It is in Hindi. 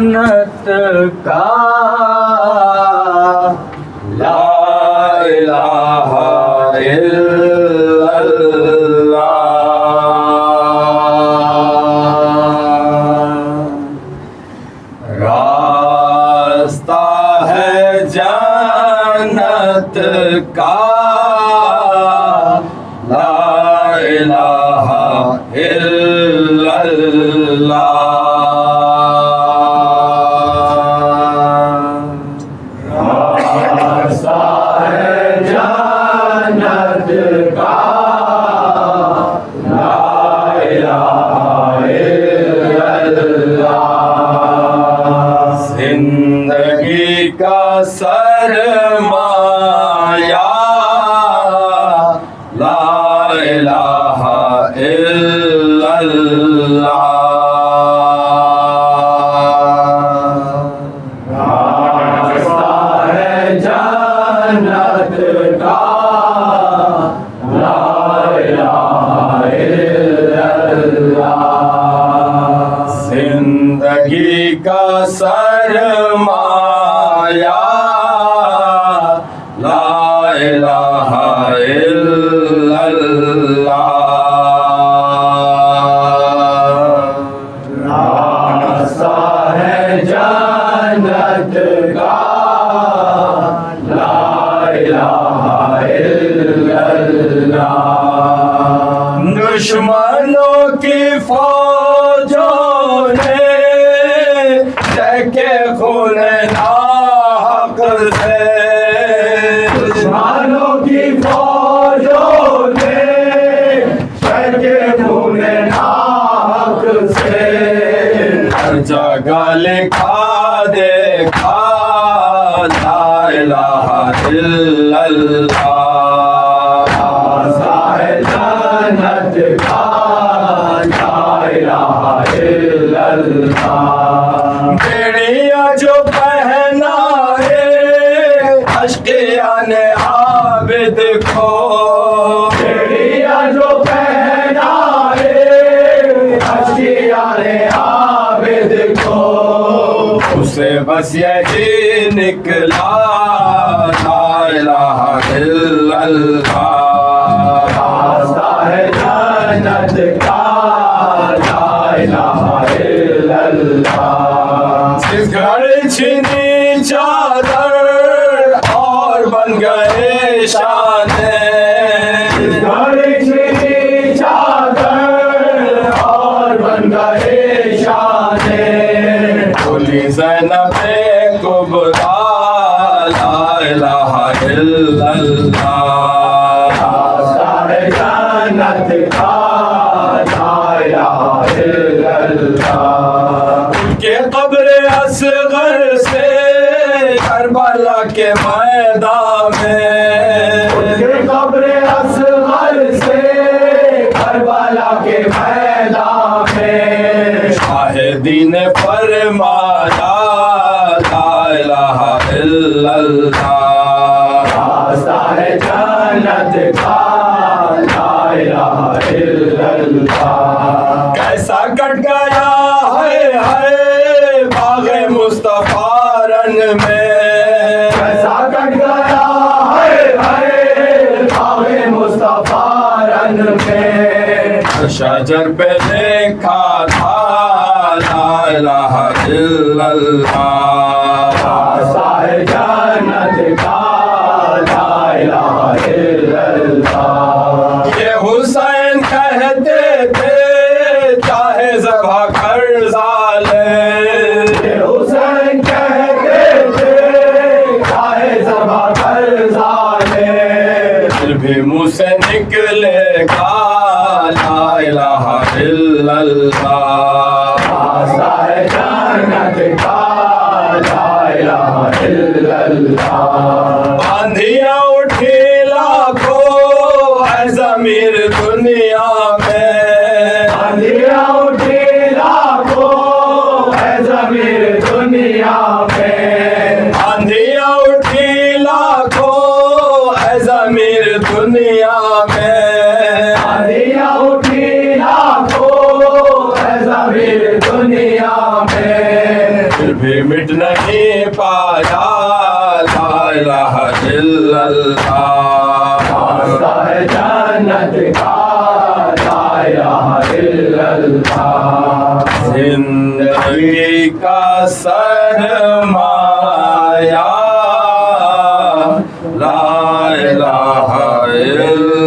जन्नत का ला इलाहा इल्लल्लाह। रास्ता है जन्नत का ला इलाहा इल्लल्लाह। जिंदगी का सरमाया ला इलाहा इल्लल्लाह। रास्ता है जन्नत का ला इलाहा इल्लल्लाह। जिंदगी का सरमाया ला इलाहा इल्लल्लाह। रास्ता है जन्नत का ला इलाहा इल्लल्लाह। दुश्मनों की फौजों ने के खून नाहक से, दुश्मनों की फौजों ने के खून नाहक से हर जगह लिखा देखा ला इलाहा इल्लल्लाह। जन्नत का ला इलाहा इल्लल्लाह। बेड़िया जो पहना है अश्कियाने आबिद को, बेड़िया जो पहना है अश्कियाने आबिद को, उसे बस यही निकला ला इलाहा इल्लल्लाह। रास्ता है जन्नत का ला इलाहा इल्लल्लाह। घर छिनी चादर और बन गए शाने, घर छिनी चादर और बन गए शाने, बोली ज़ैनबे कुबरा ला इलाहा इल्लल्लाह। रास्ता है जन्नत का ला इलाहा इल्लल्लाह। उनके कब्र असगर से करबला के मैदान में, उनके कब्र असगर से करबला के मैदान में शाहिदीन फरमाया ला इलाहा इल्लल्लाह। रास्ता है जन्नत का ला इलाहा इल्लल्लाह। कैसा कट गया है बाग़े मुस्तफा रन में, कैसा कट गया है बाग़े मुस्तफा रन में, शजर पे लिखा था ला इलाहा इल्लल्लाह। रास्ता है जन्नत का ला इलाहा इल्लल्लाह। ये हुसैन कहते थे चाहे ज़बह कर ज़ाले, हुसैन कहते थे चाहे ज़बह कर ज़ाले, फिर भी मुँह से निकलेगा ला इलाहा इल्लल्लाह। रास्ता है जन्नत का ला इलाहा इल्लल्लाह। आंधियाँ उठी लाखों है ज़मीर दुनिया में, आंधियाँ उठी लाखों है ज़मीर दुनिया में, आंधियाँ उठी लाखों है ज़मीर दुनिया में, आंधियाँ उठी लाखों है ज़मीर दुनिया में, भी मिट नहीं पाया ला इलाहा इल्लल्लाह। रास्ता है जन्नत का ला इलाहा इल्लल्लाह। जिंदगी का सरमाया ला इलाहा इल्लल्लाह।